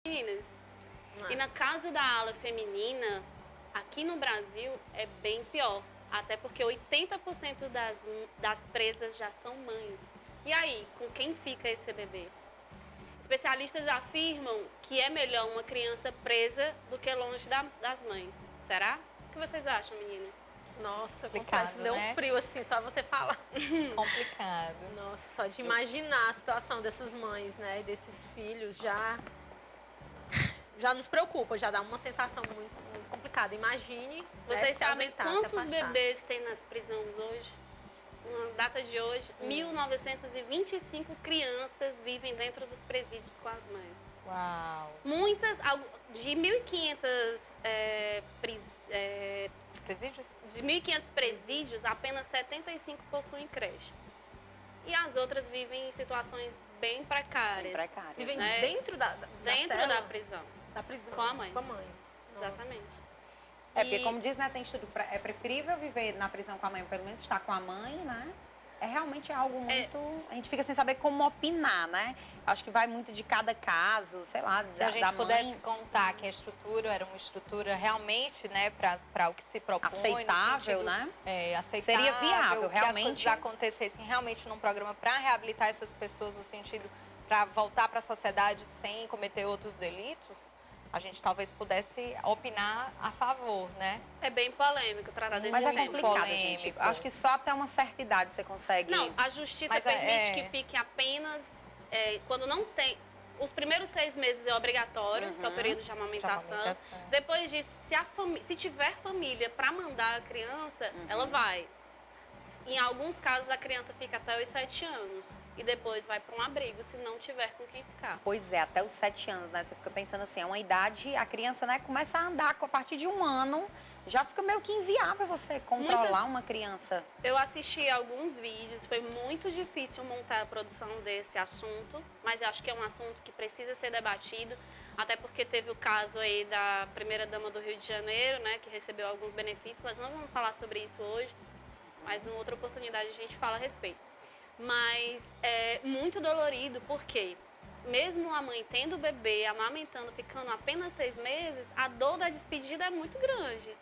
meninas. E no caso da ala feminina, aqui no Brasil é bem pior. Até porque 80% das presas já são mães. E aí, com quem fica esse bebê? Especialistas afirmam que é melhor uma criança presa do que longe das mães. Será? O que vocês acham, meninas? Nossa, complicado, deu um frio assim, só você falar. Complicado. Nossa, só de imaginar a situação dessas mães, né, desses filhos, já nos preocupa, já dá uma sensação muito, muito complicada. Imagine, vocês sabem quantos bebês tem nas prisões hoje? Na data de hoje, 1.925 crianças vivem dentro dos presídios com as mães. Uau! Muitas, de 1.500 presídios? De 1.500 presídios, apenas 75 possuem creches. E as outras vivem em situações bem precárias. Vivem, né? dentro da prisão. Da prisão. Com a mãe. Com a mãe. Exatamente. Porque como diz, né, tem estudo, é preferível viver na prisão com a mãe, pelo menos estar com a mãe, né? É realmente algo muito... A gente fica sem saber como opinar, né? Acho que vai muito de cada caso, sei lá, se a gente pudesse contar que a estrutura era uma estrutura realmente, né, para o que se propõe. Aceitável, né? Aceitável. Seria viável, realmente. Que as coisas acontecessem realmente num programa para reabilitar essas pessoas, no sentido para voltar para a sociedade sem cometer outros delitos. A gente talvez pudesse opinar a favor, né? É bem polêmico tratar desse tema. Mas é complicado, polêmico. gente. Acho que só até uma certa idade você consegue... Não, a justiça permite que fique apenas... quando não tem... Os primeiros 6 meses é obrigatório, que é o período de amamentação. Depois disso, se tiver família para mandar a criança, ela vai. Em alguns casos, a criança fica até os 7 anos. E depois vai para um abrigo, se não tiver com quem ficar. Pois é, até os 7 anos, né? Você fica pensando assim, é uma idade, a criança, né, começa a andar a partir de 1 ano. Já fica meio que inviável você controlar uma criança. Eu assisti alguns vídeos, foi muito difícil montar a produção desse assunto. Mas eu acho que é um assunto que precisa ser debatido. Até porque teve o caso aí da primeira-dama do Rio de Janeiro, né? Que recebeu alguns benefícios. Nós não vamos falar sobre isso hoje. Mas em outra oportunidade a gente fala a respeito. Mas é muito dolorido, porque mesmo a mãe tendo o bebê, amamentando, ficando apenas 6 meses, a dor da despedida é muito grande.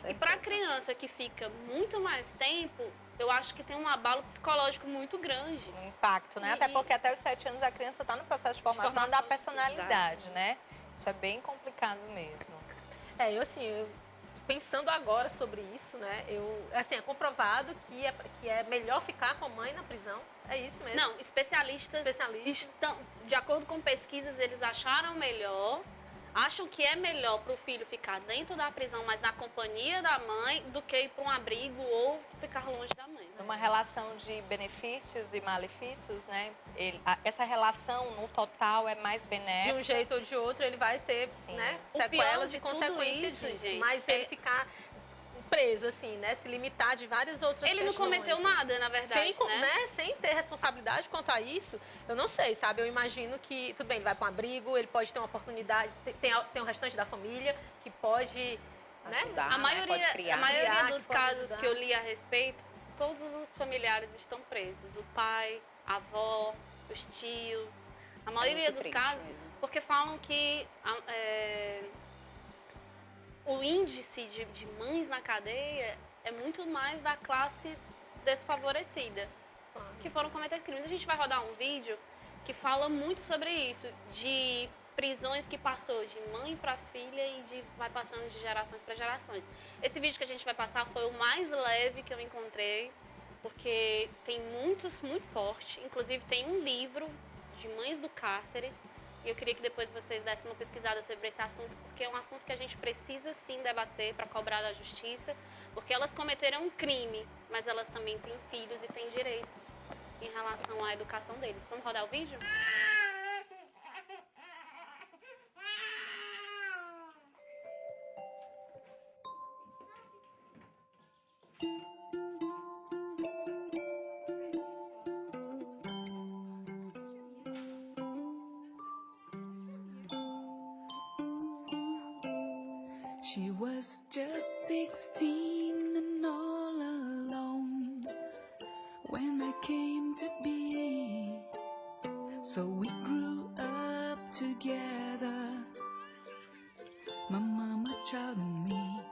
E para a criança que fica muito mais tempo, eu acho que tem um abalo psicológico muito grande. Um impacto, né? Até porque até os 7 anos a criança está no processo de formação da personalidade, né? Isso é bem complicado mesmo. Eu assim... Pensando agora sobre isso, né? É comprovado que é melhor ficar com a mãe na prisão. É isso mesmo. Não, especialistas estão, de acordo com pesquisas, eles acham que é melhor para o filho ficar dentro da prisão, mas na companhia da mãe, do que ir para um abrigo ou ficar longe da mãe. Uma relação de benefícios e malefícios, né? Essa relação no total é mais benéfica. De um jeito ou de outro, ele vai ter, né, sequelas e consequências disso. Gente, mas ele ficar preso, assim, né? Se limitar de várias outras questões. Ele não cometeu nada, na verdade, sem ter responsabilidade quanto a isso, eu não sei, sabe? Eu imagino que, tudo bem, ele vai para um abrigo, ele pode ter uma oportunidade, tem o restante da família que pode, ajudar, A maioria dos casos ajudar. Que eu li a respeito, todos os familiares estão presos. O pai, a avó, os tios, a maioria dos casos, porque falam que... o índice de mães na cadeia é muito mais da classe desfavorecida, que foram cometer crimes. A gente vai rodar um vídeo que fala muito sobre isso, de prisões que passou de mãe para filha e vai passando de gerações para gerações. Esse vídeo que a gente vai passar foi o mais leve que eu encontrei, porque tem muito forte. Inclusive tem um livro de mães do cárcere. E eu queria que depois vocês dessem uma pesquisada sobre esse assunto, porque é um assunto que a gente precisa sim debater para cobrar da justiça, porque elas cometeram um crime, mas elas também têm filhos e têm direitos em relação à educação deles. Vamos rodar o vídeo? She was just 16 and all alone when I came to be. So we grew up together child in me.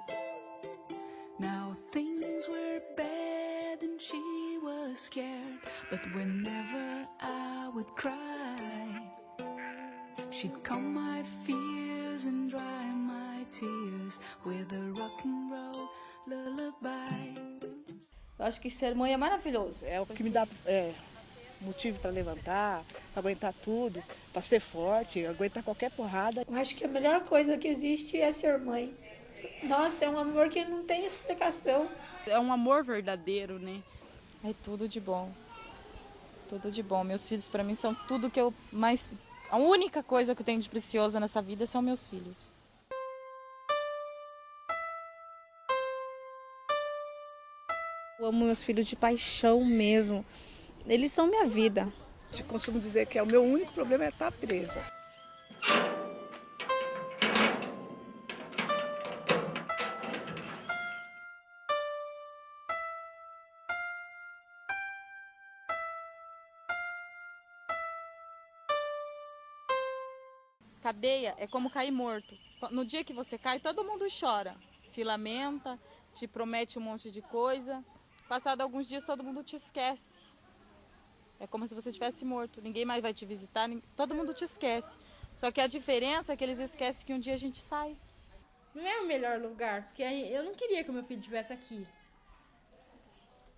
Now things were bad and she was scared, but whenever I would cry, she'd calm my fears and dry my tears with a rock and roll lullaby. Eu acho que ser mãe é maravilhoso. É o que me dá motivo para levantar, para aguentar tudo, para ser forte, aguentar qualquer porrada. Eu acho que a melhor coisa que existe é ser mãe. Nossa, é um amor que não tem explicação. É um amor verdadeiro, né? É tudo de bom. Tudo de bom. Meus filhos, para mim, são tudo que eu mais... A única coisa que eu tenho de precioso nessa vida são meus filhos. Eu amo meus filhos de paixão mesmo. Eles são minha vida. Eu costumo dizer que o meu único problema é estar presa. Cadeia é como cair morto. No dia que você cai, todo mundo chora, se lamenta, te promete um monte de coisa. Passado alguns dias, todo mundo te esquece. É como se você estivesse morto. Ninguém mais vai te visitar, todo mundo te esquece. Só que a diferença é que eles esquecem que um dia a gente sai. Não é o melhor lugar, porque eu não queria que o meu filho estivesse aqui.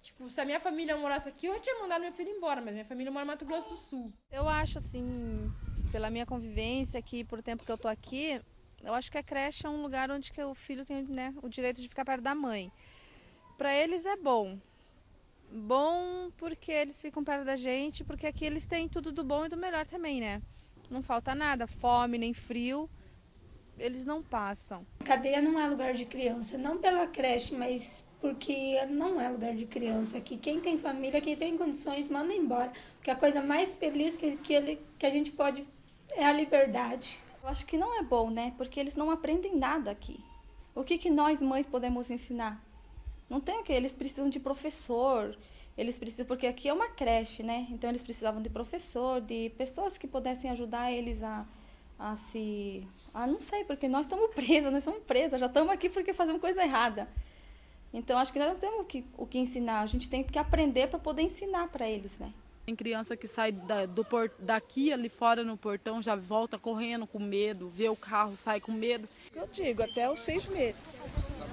Tipo, se a minha família morasse aqui, eu já tinha mandado meu filho embora, mas minha família mora em Mato Grosso do Sul. Eu acho assim, pela minha convivência aqui, por tempo que eu tô aqui, eu acho que a creche é um lugar onde que o filho tem, né, o direito de ficar perto da mãe. Para eles é bom. Bom porque eles ficam perto da gente, porque aqui eles têm tudo do bom e do melhor também, né? Não falta nada, fome nem frio, eles não passam. Cadeia não é lugar de criança, não pela creche, mas porque não é lugar de criança. Aqui quem tem família, quem tem condições, manda embora. Porque a coisa mais feliz que a gente pode é a liberdade. Eu acho que não é bom, né? Porque eles não aprendem nada aqui. O que nós mães podemos ensinar? Não tem o quê? Eles precisam de professor, eles precisam, porque aqui é uma creche, né? Então eles precisavam de professor, de pessoas que pudessem ajudar eles não sei, porque nós estamos presas, nós somos presas, já estamos aqui porque fazemos coisa errada. Então acho que nós não temos o que ensinar, a gente tem que aprender para poder ensinar para eles, né? Tem criança que sai daqui ali fora no portão, já volta correndo com medo, vê o carro, sai com medo. Eu digo, até os 6 meses.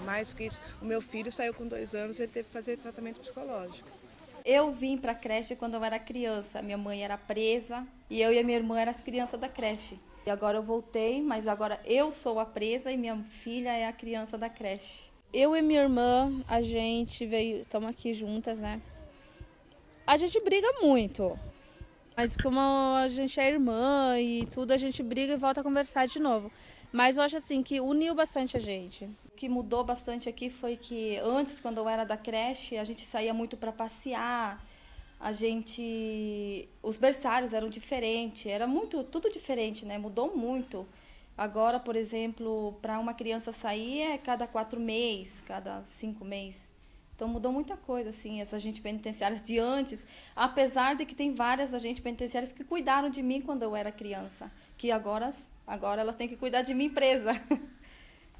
Mais que isso, o meu filho saiu com 2 anos, ele teve que fazer tratamento psicológico. Eu vim para a creche quando eu era criança, minha mãe era presa e eu e a minha irmã eram as crianças da creche. E agora eu voltei, mas agora eu sou a presa e minha filha é a criança da creche. Eu e minha irmã, a gente estamos aqui juntas, né? A gente briga muito, mas como a gente é irmã e tudo, a gente briga e volta a conversar de novo. Mas eu acho assim que uniu bastante a gente. O que mudou bastante aqui foi que antes, quando eu era da creche, a gente saía muito para passear, os berçários eram diferentes, era tudo diferente, né? Mudou muito. Agora, por exemplo, para uma criança sair é cada 4 meses, cada 5 meses. Então mudou muita coisa, assim, essas agentes penitenciárias de antes, apesar de que tem várias agentes penitenciárias que cuidaram de mim quando eu era criança, que agora elas têm que cuidar de mim presa,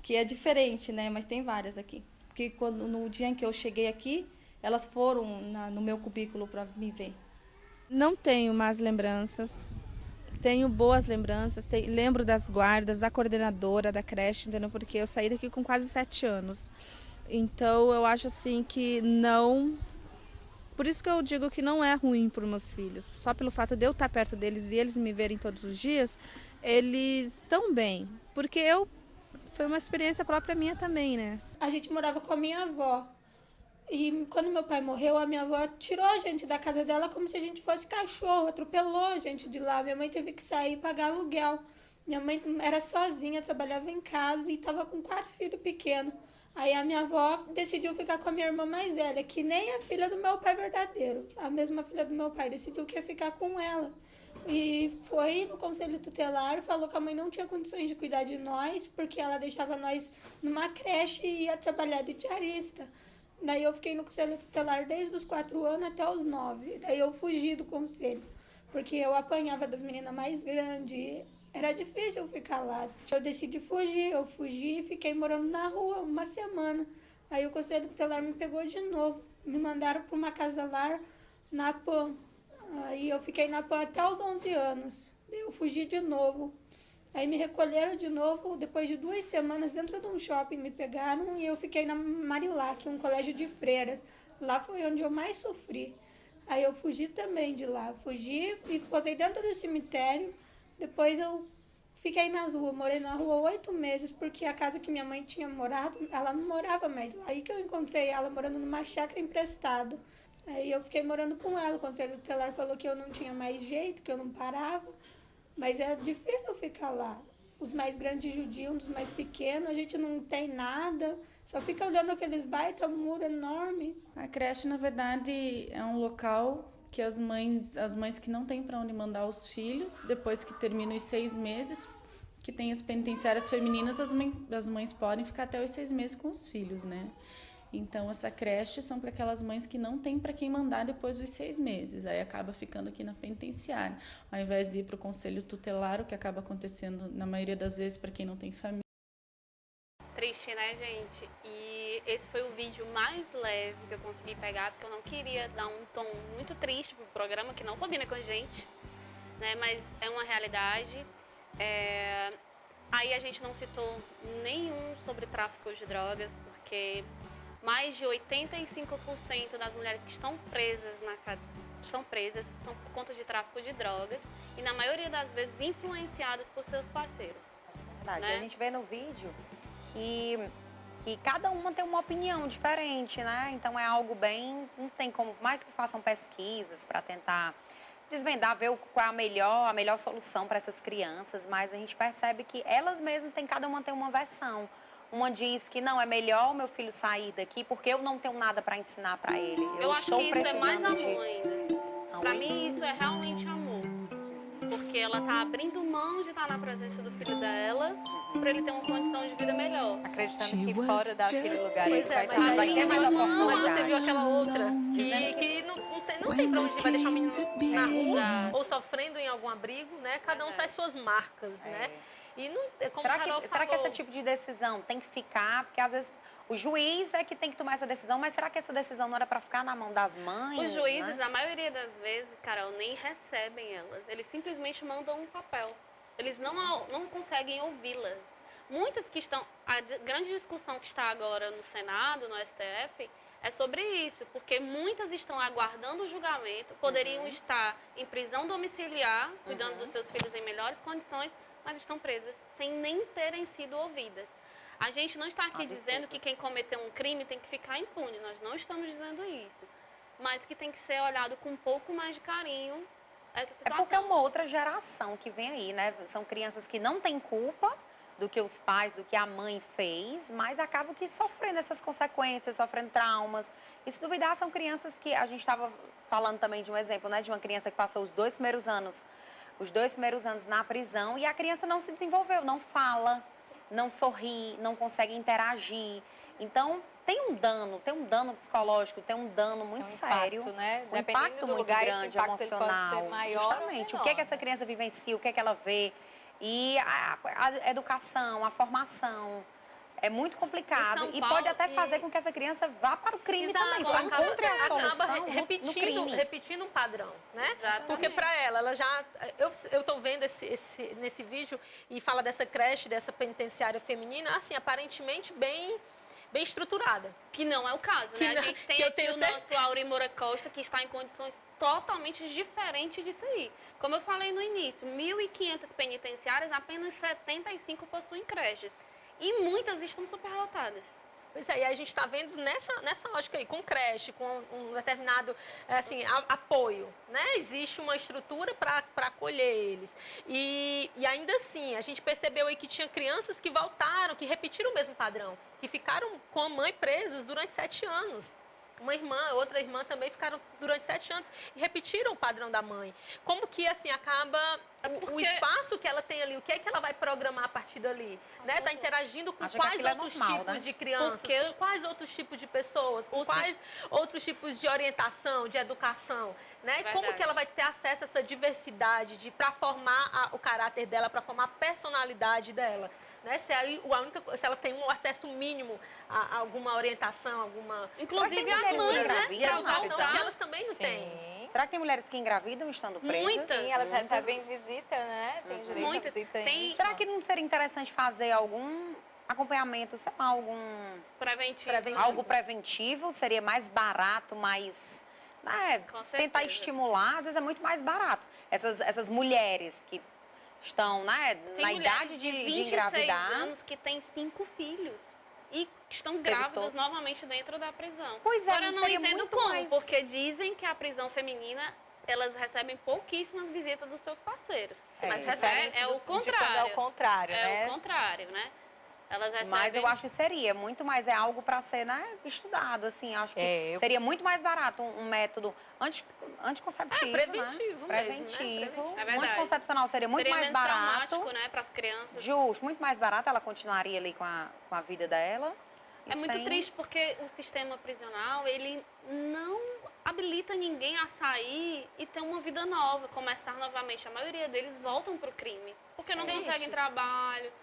que é diferente, né? Mas tem várias aqui. Porque no dia em que eu cheguei aqui, elas foram no meu cubículo para me ver. Não tenho más lembranças, tenho boas lembranças, lembro das guardas, da coordenadora da creche, entendeu? Porque eu saí daqui com quase 7 anos. Então, eu acho assim que não... Por isso que eu digo que não é ruim para os meus filhos. Só pelo fato de eu estar perto deles e eles me verem todos os dias, eles estão bem. Porque foi uma experiência própria minha também, né? A gente morava com a minha avó. E quando meu pai morreu, a minha avó tirou a gente da casa dela como se a gente fosse cachorro, atropelou a gente de lá. Minha mãe teve que sair e pagar aluguel. Minha mãe era sozinha, trabalhava em casa e estava com 4 filhos pequenos. Aí a minha avó decidiu ficar com a minha irmã mais velha, que nem a filha do meu pai verdadeiro. A mesma filha do meu pai decidiu que ia ficar com ela. E foi no conselho tutelar, falou que a mãe não tinha condições de cuidar de nós, porque ela deixava nós numa creche e ia trabalhar de diarista. Daí eu fiquei no conselho tutelar desde os 4 anos até os 9. Daí eu fugi do conselho, porque eu apanhava das meninas mais grandes. era difícil ficar lá. Eu decidi fugir, eu fugi e fiquei morando na rua uma semana. Aí o Conselho Tutelar me pegou de novo, me mandaram para uma casa-lar na PAN. Aí eu fiquei na PAN até os 11 anos, eu fugi de novo. Aí me recolheram de novo, depois de 2 semanas, dentro de um shopping me pegaram e eu fiquei na Marilac, um colégio de freiras. Lá foi onde eu mais sofri. Aí eu fugi também de lá, fugi e posei dentro do cemitério. Depois eu fiquei nas ruas, morei na rua 8 meses, porque a casa que minha mãe tinha morado, ela não morava mais lá. Aí que eu encontrei ela morando numa chácara emprestada. Aí eu fiquei morando com ela, o Conselho Tutelar falou que eu não tinha mais jeito, que eu não parava. Mas é difícil ficar lá. Os mais grandes judiam, dos mais pequenos, a gente não tem nada, só fica olhando aqueles baita muro enorme. A creche, na verdade, é um local que as mães que não têm para onde mandar os filhos, depois que terminam os 6 meses, que tem as penitenciárias femininas, as mães podem ficar até os 6 meses com os filhos, né? Então, essa creche são para aquelas mães que não têm para quem mandar depois dos 6 meses. Aí acaba ficando aqui na penitenciária, ao invés de ir para o Conselho Tutelar, o que acaba acontecendo, na maioria das vezes, para quem não tem família. Triste, né, gente? E esse foi o vídeo mais leve que eu consegui pegar, porque eu não queria dar um tom muito triste pro programa, que não combina com a gente, né? Mas é uma realidade. Aí a gente não citou nenhum sobre tráfico de drogas, porque mais de 85% das mulheres que estão presas são por conta de tráfico de drogas e, na maioria das vezes, influenciadas por seus parceiros. Verdade. Né? A gente vê no vídeo que cada uma tem uma opinião diferente, né? Então é algo bem... Não tem como... Mais que façam pesquisas para tentar desvendar, ver qual é a melhor solução para essas crianças, mas a gente percebe que elas mesmas cada uma tem uma versão. Uma diz que não, é melhor o meu filho sair daqui porque eu não tenho nada para ensinar para ele. Eu acho que isso é mais amor ainda. Para mim, isso é realmente amor. Porque ela tá abrindo mão de estar na presença do filho dela para ele ter uma condição de vida melhor. Acreditando que fora daquele lugar ele vai ter mais oportunidade. Você viu aquela outra que não tem pra onde vai deixar o menino na rua ou sofrendo em algum abrigo, né? Cada um traz suas marcas, né? E não, como será que esse tipo de decisão tem que ficar? Porque às vezes o juiz é que tem que tomar essa decisão, mas será que essa decisão não era para ficar na mão das mães? Os juízes, na maioria das vezes, Carol, nem recebem elas. Eles simplesmente mandam um papel. Eles não conseguem ouvi-las. Muitas que estão... A grande discussão que está agora no Senado, no STF, é sobre isso, porque muitas estão aguardando o julgamento, poderiam estar em prisão domiciliar, cuidando dos seus filhos em melhores condições, mas estão presas sem nem terem sido ouvidas. A gente não está aqui dizendo que quem cometeu um crime tem que ficar impune, nós não estamos dizendo isso. Mas que tem que ser olhado com um pouco mais de carinho essa situação. É porque é uma outra geração que vem aí, né? São crianças que não têm culpa do que os pais, do que a mãe fez, mas acabam que sofrendo essas consequências, sofrendo traumas. E se duvidar, são crianças que... A gente estava falando também de um exemplo, né? De uma criança que passou os 2 primeiros anos na prisão e a criança não se desenvolveu, não fala, não sorri, não consegue interagir. Então, tem um dano psicológico, tem um dano muito sério, né? Um impacto muito grande, emocional. Pode ser maior justamente, o que essa criança vivencia, o que ela vê. E a educação, a formação, é muito complicado e pode até fazer com que essa criança vá para o crime também. Encontre a solução repetindo um padrão, né? Exatamente. Porque para ela já... Eu estou vendo nesse vídeo e fala dessa creche, dessa penitenciária feminina, assim, aparentemente bem estruturada. Que não é o caso, né? A gente tem aqui o nosso Auri Moura Costa, que está em condições totalmente diferentes disso aí. Como eu falei no início, 1.500 penitenciárias, apenas 75 possuem creches. E muitas estão superlotadas. Pois é, e a gente está vendo nessa lógica aí, com creche, com um determinado assim, apoio, né? Existe uma estrutura para acolher eles. E ainda assim, a gente percebeu aí que tinha crianças que voltaram, que repetiram o mesmo padrão, que ficaram com a mãe presas durante 7 anos. outra irmã também ficaram durante 7 anos e repetiram o padrão da mãe. Como que, assim, acaba o espaço que ela tem ali, o que é que ela vai programar a partir dali, né? Tá interagindo com quais outros tipos de crianças, com quais outros tipos de pessoas, com quais outros tipos de orientação, de educação, né? Como que ela vai ter acesso a essa diversidade para formar o caráter dela, para formar a personalidade dela? Né? Se ela tem um acesso mínimo a alguma orientação, alguma... Inclusive as mães, né? E a educação que elas também não têm. Será que tem mulheres que engravidam estando presas? Muitas. Sim, elas recebem visita, né? Tem direito à visita. Será que não seria interessante fazer algum acompanhamento, sei lá, algum... Preventivo. Algo preventivo? Seria mais barato, mais... Né? Tentar estimular, às vezes é muito mais barato. Essas mulheres que estão, né, na idade de 26 engravidar. anos que têm 5 filhos e estão grávidas novamente dentro da prisão. Pois é, agora eu não entendo como, mais... porque dizem que a prisão feminina, elas recebem pouquíssimas visitas dos seus parceiros. Mas recebem, é o contrário. É o contrário, né? É o contrário, né? Elas recebem... Mas eu acho que seria muito mais, é algo para ser, né, estudado, assim, acho que seria muito mais barato um método anticonceptivo, preventivo, né? mesmo, Preventivo. É O anticoncepcional seria muito mais barato. Né, para as crianças. Justo, muito mais barato, ela continuaria ali com a vida dela. É muito triste porque o sistema prisional, ele não habilita ninguém a sair e ter uma vida nova, começar novamente. A maioria deles voltam para o crime, porque não conseguem trabalho.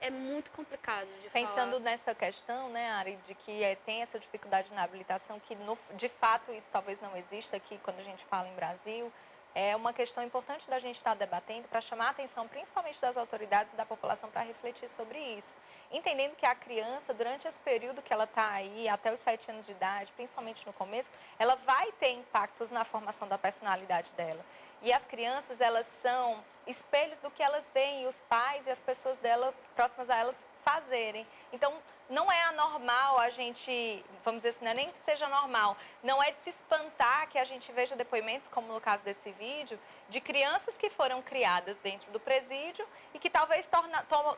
É muito complicado de Pensando falar. nessa questão, né, Ari, de que tem essa dificuldade na habilitação, que de fato isso talvez não exista aqui quando a gente fala em Brasil, é uma questão importante da gente estar debatendo para chamar a atenção principalmente das autoridades e da população para refletir sobre isso. Entendendo que a criança, durante esse período que ela está aí, até os 7 anos de idade, principalmente no começo, ela vai ter impactos na formação da personalidade dela. E as crianças, elas são espelhos do que elas veem, e os pais e as pessoas dela, próximas a elas, fazerem. Então, não é anormal a gente, vamos dizer assim, não é nem que seja normal, não é de se espantar que a gente veja depoimentos, como no caso desse vídeo, de crianças que foram criadas dentro do presídio e que talvez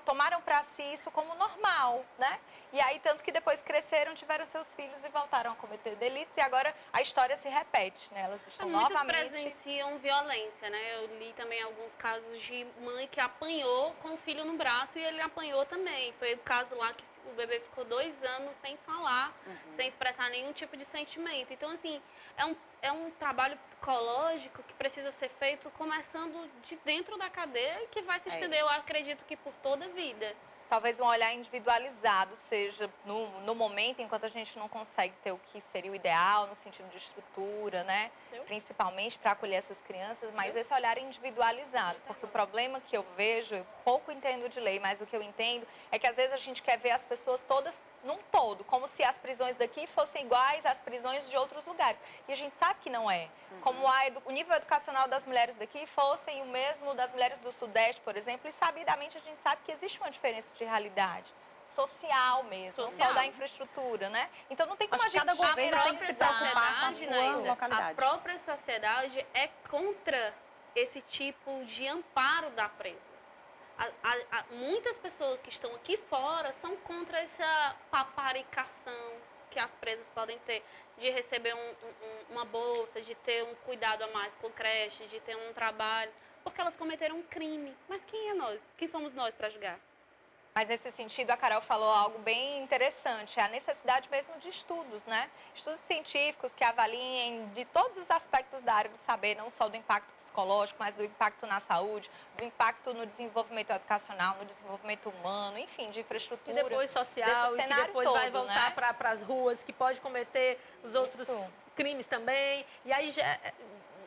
tomaram para si isso como normal, né? E aí, tanto que depois cresceram, tiveram seus filhos e voltaram a cometer delitos, e agora a história se repete, né? Elas estão novamente... Muitas presenciam violência, né? Eu li também alguns casos de mãe que apanhou com o filho no braço e ele apanhou também. Foi o caso lá que o bebê ficou 2 anos sem falar, sem expressar nenhum tipo de sentimento. Então, assim, é um trabalho psicológico que precisa ser feito começando de dentro da cadeia e que vai se estender, eu acredito que por toda a vida. Talvez um olhar individualizado seja no momento, enquanto a gente não consegue ter o que seria o ideal, no sentido de estrutura, né? Principalmente para acolher essas crianças, mas esse olhar individualizado. Porque o problema que eu vejo, eu pouco entendo de lei, mas o que eu entendo é que às vezes a gente quer ver as pessoas todas num todo, como se as prisões daqui fossem iguais às prisões de outros lugares. E a gente sabe que não é. Como o nível educacional das mulheres daqui fossem o mesmo das mulheres do Sudeste, por exemplo, e sabidamente a gente sabe que existe uma diferença de realidade social mesmo, não só da infraestrutura, né? Então não tem como a gente... Cada governo tem que se preocupar com a sua localidade. A própria sociedade é contra esse tipo de amparo da presa. Muitas pessoas que estão aqui fora são contra essa paparicação que as presas podem ter, de receber uma bolsa, de ter um cuidado a mais com creche, de ter um trabalho, porque elas cometeram um crime. Mas quem é nós? Quem somos nós para julgar? Mas nesse sentido, a Carol falou algo bem interessante, a necessidade mesmo de estudos, né? Estudos científicos que avaliem de todos os aspectos da área do saber, não só do impacto psicológico, mas do impacto na saúde, do impacto no desenvolvimento educacional, no desenvolvimento humano, enfim, de infraestrutura. E depois social, e que depois todo, vai voltar, né, para as ruas, que pode cometer os outros crimes também. E aí já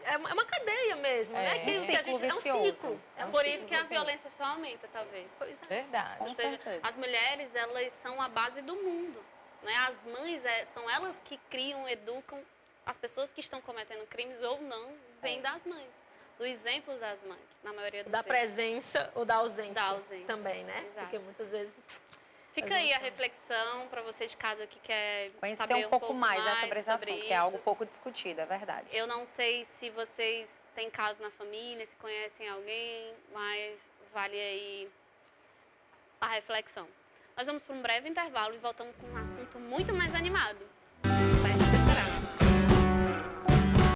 é uma cadeia mesmo, né? Que a gente, é um ciclo. Por isso que a violência só aumenta, talvez. Pois é. Verdade. Ou seja, as mulheres, elas são a base do mundo, né? As mães, são elas que criam, educam. As pessoas que estão cometendo crimes ou não, vêm das mães. Do exemplo das mães, na maioria dos Da presença ou da ausência. Da ausência. Também, né? Exato. Porque muitas vezes... Fica aí a reflexão para você de casa que quer conhecer saber um pouco mais sobre esse sobre assunto, que é algo pouco discutido, é verdade. Eu não sei se vocês têm casos na família, se conhecem alguém, mas vale aí a reflexão. Nós vamos para um breve intervalo e voltamos com um assunto muito mais animado.